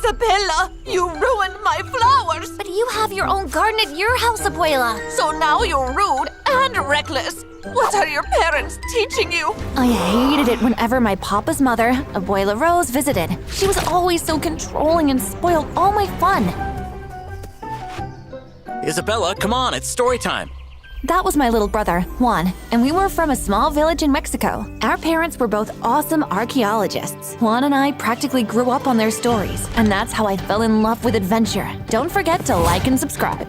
Isabella, you ruined my flowers! But you have your own garden at your house, Abuela. So now you're rude and reckless. What are your parents teaching you? I hated it whenever my papa's mother, Abuela Rose, visited. She was always so controlling and spoiled all my fun. Isabella, come on, it's story time. That was my little brother, Juan, and we were from a small village in Mexico. Our parents were both awesome archaeologists. Juan and I practically grew up on their stories, and that's how I fell in love with adventure. Don't forget to like and subscribe.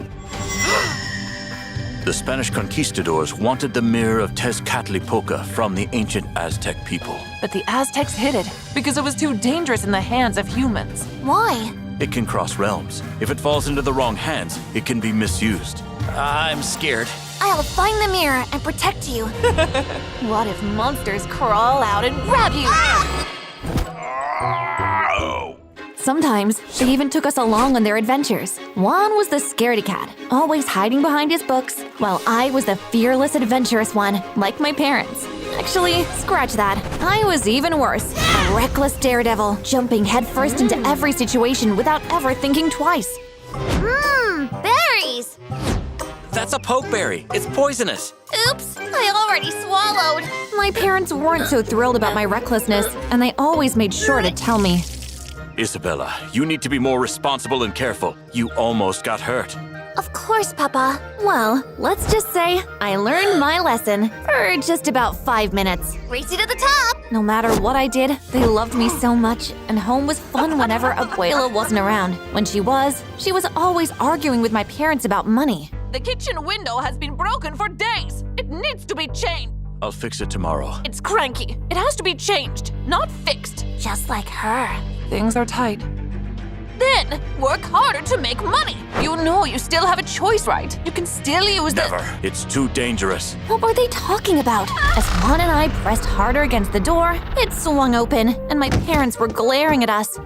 The Spanish conquistadors wanted the mirror of Tezcatlipoca from the ancient Aztec people. But the Aztecs hid it because it was too dangerous in the hands of humans. Why? It can cross realms. If it falls into the wrong hands, it can be misused. I'm scared. I'll find the mirror and protect you. What if monsters crawl out and grab you? Sometimes they even took us along on their adventures. Juan was the scaredy cat, always hiding behind his books, while I was the fearless, adventurous one, like my parents. Actually, scratch that. I was even worse. A reckless daredevil, jumping headfirst into every situation without ever thinking twice. Berries! That's a pokeberry. It's poisonous. Oops, I already swallowed. My parents weren't so thrilled about my recklessness, and they always made sure to tell me. Isabella, you need to be more responsible and careful. You almost got hurt. Of course, Papa. Well, let's just say I learned my lesson for just about 5 minutes. Race you to the top! No matter what I did, they loved me so much, and home was fun whenever Abuela wasn't around. When she was always arguing with my parents about money. The kitchen window has been broken for days. It needs to be changed. I'll fix it tomorrow. It's cranky. It has to be changed, not fixed. Just like her. Things are tight. Then work harder to make money. You know you still have a choice, right? You can still use the— Never. It's too dangerous. What were they talking about? As Juan and I pressed harder against the door, it swung open, and my parents were glaring at us.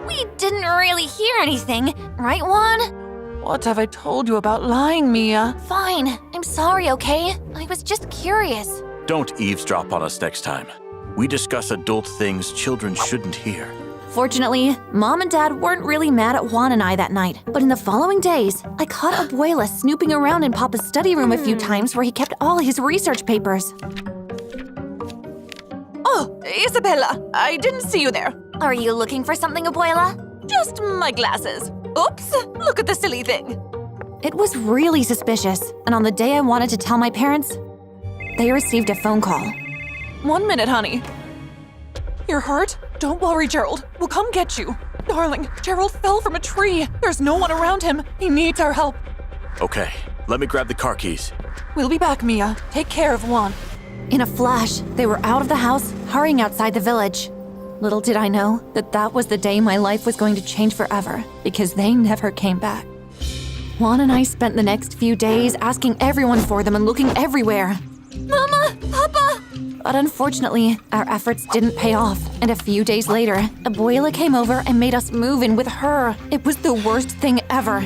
We didn't really hear anything, right, Juan? What have I told you about lying, Mia? Fine. I'm sorry, okay? I was just curious. Don't eavesdrop on us next time. We discuss adult things children shouldn't hear. Fortunately, Mom and Dad weren't really mad at Juan and I that night. But in the following days, I caught Abuela snooping around in Papa's study room a few times where he kept all his research papers. Oh, Isabella, I didn't see you there. Are you looking for something, Abuela? Just my glasses. Oops, look at the silly thing. It was really suspicious, and on the day I wanted to tell my parents, they received a phone call. 1 minute, honey. You're hurt? Don't worry, Gerald. We'll come get you. Darling, Gerald fell from a tree. There's no one around him. He needs our help. Okay, let me grab the car keys. We'll be back, Mia. Take care of Juan. In a flash, they were out of the house, hurrying outside the village. Little did I know that was the day my life was going to change forever, because they never came back. Juan and I spent the next few days asking everyone for them and looking everywhere. Mama! Papa! But unfortunately, our efforts didn't pay off, and a few days later, Abuela came over and made us move in with her. It was the worst thing ever.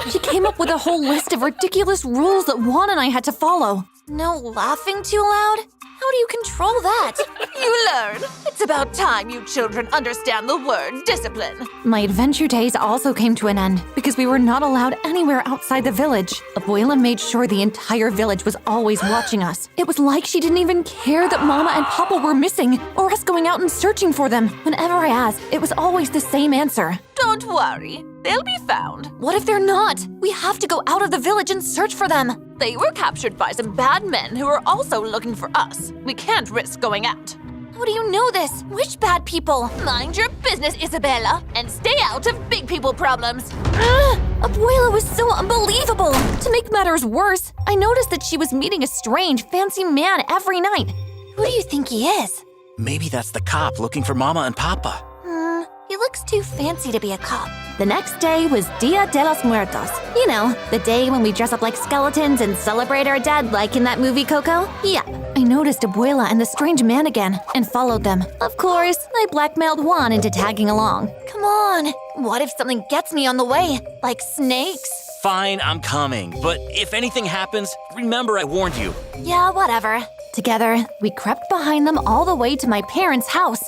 She came up with a whole list of ridiculous rules that Juan and I had to follow. No laughing too loud? How do you control that? You learn. It's about time you children understand the word discipline. My adventure days also came to an end because we were not allowed anywhere outside the village. Abuela made sure the entire village was always watching us. It was like she didn't even care that Mama and Papa were missing or us going out and searching for them. Whenever I asked, it was always the same answer. Don't worry. They'll be found. What if they're not? We have to go out of the village and search for them. They were captured by some bad men who are also looking for us. We can't risk going out. How do you know this? Which bad people? Mind your business, Isabella, and stay out of big people problems. Abuela was so unbelievable. To make matters worse, I noticed that she was meeting a strange, fancy man every night. Who do you think he is? Maybe that's the cop looking for Mama and Papa. He looks too fancy to be a cop. The next day was Dia de los Muertos. You know, the day when we dress up like skeletons and celebrate our dead like in that movie Coco? Yep. I noticed Abuela and the strange man again and followed them. Of course, I blackmailed Juan into tagging along. Come on. What if something gets me on the way? Like snakes? Fine, I'm coming. But if anything happens, remember I warned you. Yeah, whatever. Together, we crept behind them all the way to my parents' house.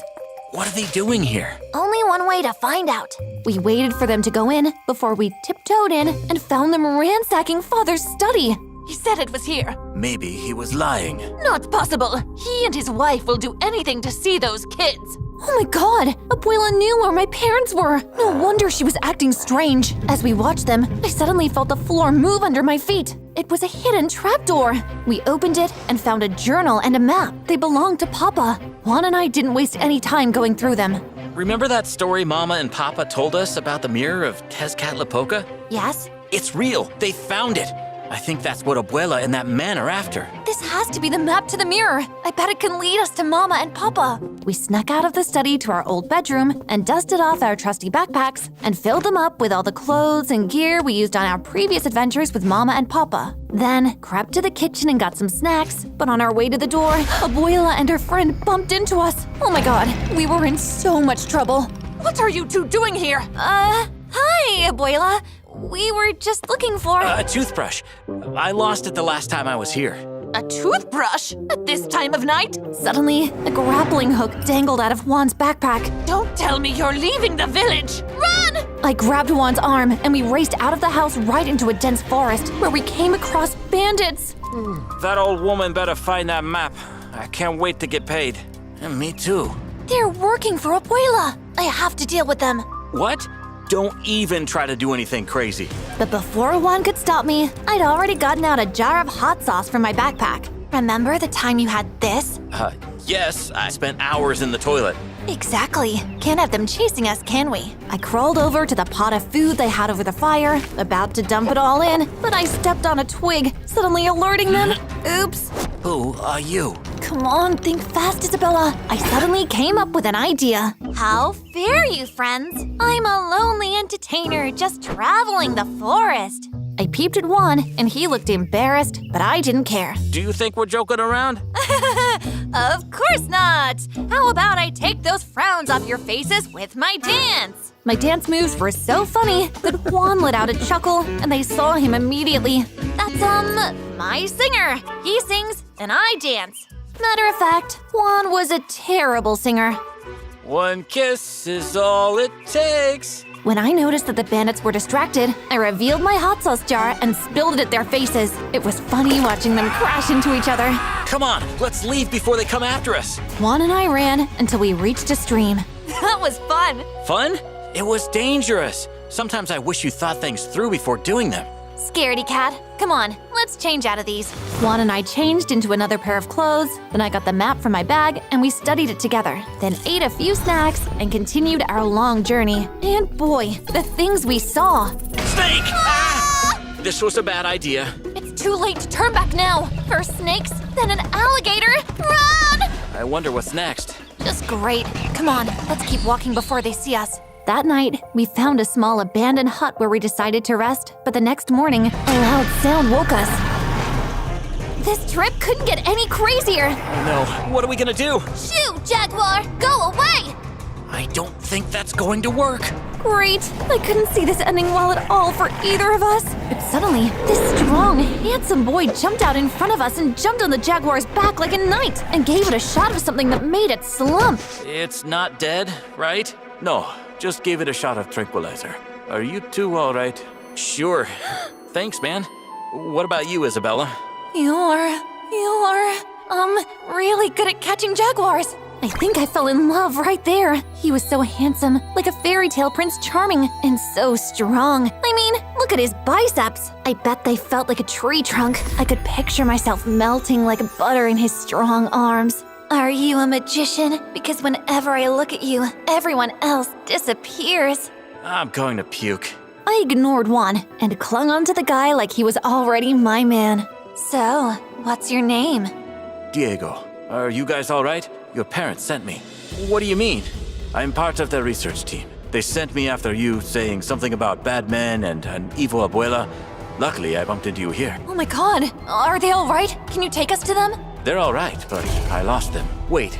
What are they doing here? Only one way to find out. We waited for them to go in before we tiptoed in and found them ransacking Father's study. He said it was here. Maybe he was lying. Not possible. He and his wife will do anything to see those kids. Oh my god, Abuela knew where my parents were. No wonder she was acting strange. As we watched them, I suddenly felt the floor move under my feet. It was a hidden trapdoor. We opened it and found a journal and a map. They belonged to Papa. Juan and I didn't waste any time going through them. Remember that story Mama and Papa told us about the mirror of Tezcatlipoca? Yes? It's real. They found it. I think that's what Abuela and that man are after. This has to be the map to the mirror. I bet it can lead us to Mama and Papa. We snuck out of the study to our old bedroom and dusted off our trusty backpacks and filled them up with all the clothes and gear we used on our previous adventures with Mama and Papa. Then crept to the kitchen and got some snacks, but on our way to the door, Abuela and her friend bumped into us. Oh my god, we were in so much trouble. What are you two doing here? Hi, Abuela. We were just looking for… A toothbrush. I lost it the last time I was here. A toothbrush? At this time of night? Suddenly, a grappling hook dangled out of Juan's backpack. Don't tell me you're leaving the village. Run! I grabbed Juan's arm and we raced out of the house right into a dense forest where we came across bandits. That old woman better find that map. I can't wait to get paid. And me too. They're working for Abuela. I have to deal with them. What? Don't even try to do anything crazy. But before Juan could stop me, I'd already gotten out a jar of hot sauce from my backpack. Remember the time you had this? Yes, I spent hours in the toilet. Exactly. Can't have them chasing us, can we? I crawled over to the pot of food they had over the fire, about to dump it all in, but I stepped on a twig, suddenly alerting them. Oops. Who are you? Come on, think fast, Isabella. I suddenly came up with an idea. How fair, you friends. I'm a lonely entertainer just traveling the forest. I peeped at Juan, and he looked embarrassed, but I didn't care. Do you think we're joking around? Of course not! How about I take those frowns off your faces with my dance? My dance moves were so funny that Juan let out a chuckle, and they saw him immediately. That's, my singer. He sings, and I dance. Matter of fact, Juan was a terrible singer. One kiss is all it takes. When I noticed that the bandits were distracted, I revealed my hot sauce jar and spilled it at their faces. It was funny watching them crash into each other. Come on, let's leave before they come after us. Juan and I ran until we reached a stream. That was fun. Fun? It was dangerous. Sometimes I wish you thought things through before doing them. Scaredy cat, come on, let's change out of these. Juan and I changed into another pair of clothes, then I got the map from my bag and we studied it together, then ate a few snacks and continued our long journey. And boy, the things we saw. Snake! Ah! This was a bad idea. It's too late to turn back now. First snakes, then an alligator. Run! I wonder what's next. Just great. Come on, let's keep walking before they see us. That night, we found a small abandoned hut where we decided to rest, but the next morning, a loud sound woke us. This trip couldn't get any crazier. Oh no, what are we gonna do? Shoo, Jaguar, go away! I don't think that's going to work. Great, I couldn't see this ending well at all for either of us. But suddenly, this strong, handsome boy jumped out in front of us and jumped on the Jaguar's back like a knight and gave it a shot of something that made it slump. It's not dead, right? No, just gave it a shot of tranquilizer. Are you two all right? Sure. Thanks, man. What about you, Isabella? You're really good at catching jaguars. I think I fell in love right there. He was so handsome, like a fairy tale Prince Charming, and so strong. I mean, look at his biceps. I bet they felt like a tree trunk. I could picture myself melting like butter in his strong arms. Are you a magician? Because whenever I look at you, everyone else disappears. I'm going to puke. I ignored Juan and clung onto the guy like he was already my man. So, what's your name? Diego, are you guys all right? Your parents sent me. What do you mean? I'm part of the research team. They sent me after you saying something about bad men and an evil abuela. Luckily, I bumped into you here. Oh my god, are they all right? Can you take us to them? They're all right, but I lost them. Wait,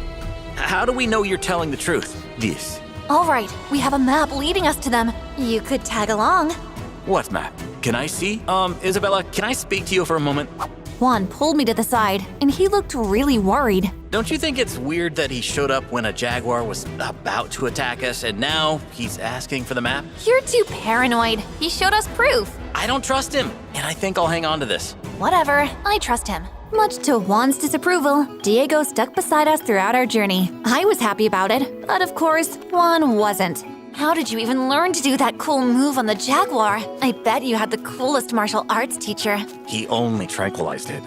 how do we know you're telling the truth? This. All right, we have a map leading us to them. You could tag along. What map? Can I see? Isabella, can I speak to you for a moment? Juan pulled me to the side, and he looked really worried. Don't you think it's weird that he showed up when a jaguar was about to attack us and now he's asking for the map? You're too paranoid. He showed us proof. I don't trust him, and I think I'll hang on to this. Whatever, I trust him. Much to Juan's disapproval, Diego stuck beside us throughout our journey. I was happy about it, but of course, Juan wasn't. How did you even learn to do that cool move on the jaguar? I bet you had the coolest martial arts teacher. He only tranquilized it.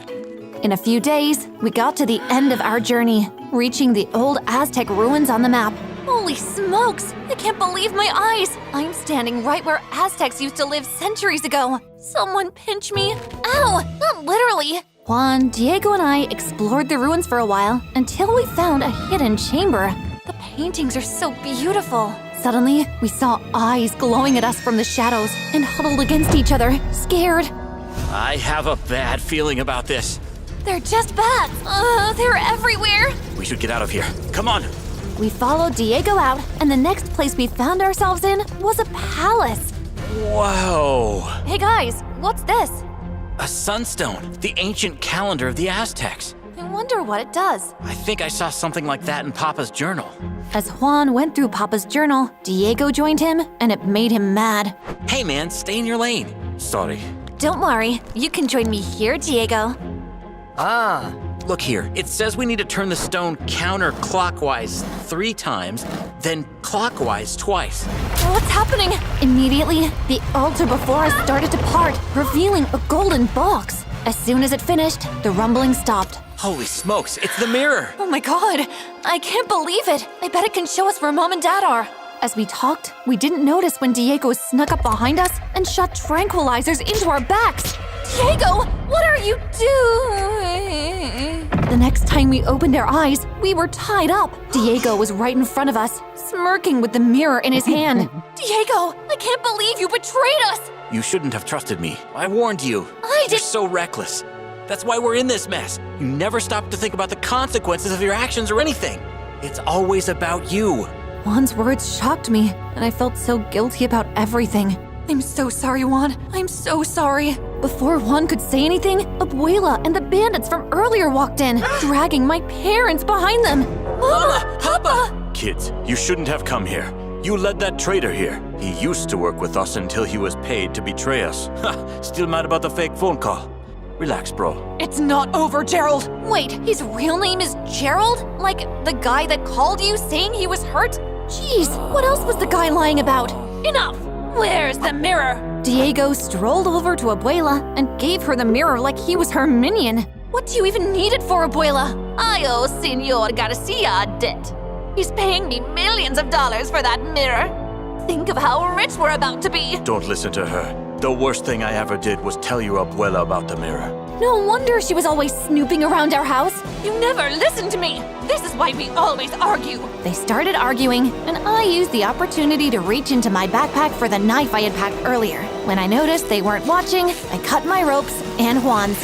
In a few days, we got to the end of our journey, reaching the old Aztec ruins on the map. Holy smokes! I can't believe my eyes! I'm standing right where Aztecs used to live centuries ago. Someone pinch me. Ow! Not literally. Juan, Diego, and I explored the ruins for a while until we found a hidden chamber. The paintings are so beautiful. Suddenly, we saw eyes glowing at us from the shadows and huddled against each other, scared. I have a bad feeling about this. They're just bats. They're everywhere. We should get out of here. Come on. We followed Diego out, and the next place we found ourselves in was a palace. Whoa. Hey guys, what's this? A sunstone, the ancient calendar of the Aztecs. I wonder what it does. I think I saw something like that in Papa's journal. As Juan went through Papa's journal, Diego joined him, and it made him mad. Hey man, stay in your lane. Sorry. Don't worry, you can join me here, Diego. Look here, it says we need to turn the stone counterclockwise 3 times, then clockwise twice. What's happening? Immediately, the altar before us started to part, revealing a golden box. As soon as it finished, the rumbling stopped. Holy smokes, it's the mirror! Oh my god, I can't believe it. I bet it can show us where Mom and Dad are. As we talked, we didn't notice when Diego snuck up behind us and shot tranquilizers into our backs. Diego, what are you doing? The next time we opened our eyes, we were tied up. Diego was right in front of us, smirking with the mirror in his hand. Diego, I can't believe you betrayed us! You shouldn't have trusted me. I warned you. You're so reckless. That's why we're in this mess. You never stop to think about the consequences of your actions or anything. It's always about you. Juan's words shocked me, and I felt so guilty about everything. I'm so sorry, Juan. I'm so sorry. Before Juan could say anything, Abuela and the bandits from earlier walked in, dragging my parents behind them. Mama! Papa! Kids, you shouldn't have come here. You led that traitor here. He used to work with us until he was paid to betray us. Ha! Still mad about the fake phone call. Relax, bro. It's not over, Gerald. Wait, his real name is Gerald? Like the guy that called you saying he was hurt? Jeez, what else was the guy lying about? Enough! Where's the mirror? Diego strolled over to Abuela and gave her the mirror like he was her minion. What do you even need it for, Abuela? I owe Senor Garcia a debt. He's paying me millions of dollars for that mirror. Think of how rich we're about to be. Don't listen to her. The worst thing I ever did was tell your abuela about the mirror. No wonder she was always snooping around our house. You never listen to me. This is why we always argue. They started arguing, and I used the opportunity to reach into my backpack for the knife I had packed earlier. When I noticed they weren't watching, I cut my ropes and Juan's.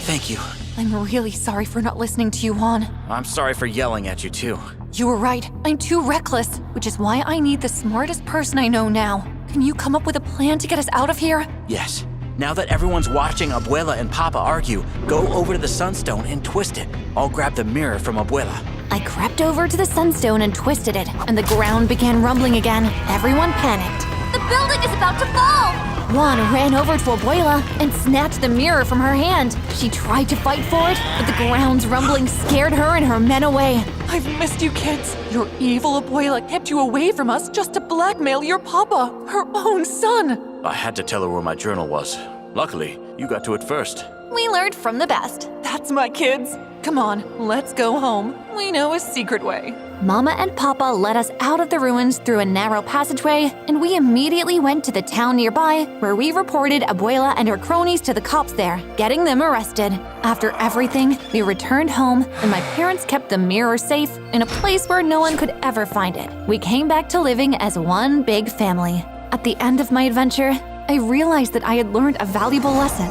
Thank you. I'm really sorry for not listening to you, Juan. I'm sorry for yelling at you, too. You were right. I'm too reckless, which is why I need the smartest person I know now. Can you come up with a plan to get us out of here? Yes. Now that everyone's watching Abuela and Papa argue, go over to the sunstone and twist it. I'll grab the mirror from Abuela. I crept over to the sunstone and twisted it, and the ground began rumbling again. Everyone panicked. The building is about to fall. Juan ran over to Abuela and snatched the mirror from her hand. She tried to fight for it, but the ground's rumbling scared her and her men away. I've missed you, kids. Your evil abuela kept you away from us just to blackmail your papa, her own son. I had to tell her where my journal was. Luckily, you got to it first. We learned from the best. That's my kids. Come on, let's go home. We know a secret way. Mama and Papa led us out of the ruins through a narrow passageway, and we immediately went to the town nearby, where we reported Abuela and her cronies to the cops there, getting them arrested. After everything, we returned home, and my parents kept the mirror safe in a place where no one could ever find it. We came back to living as one big family. At the end of my adventure, I realized that I had learned a valuable lesson: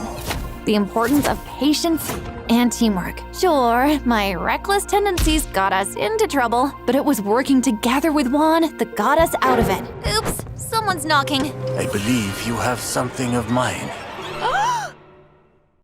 the importance of patience and teamwork. Sure, my reckless tendencies got us into trouble, but it was working together with Juan that got us out of it. Oops, someone's knocking. I believe you have something of mine.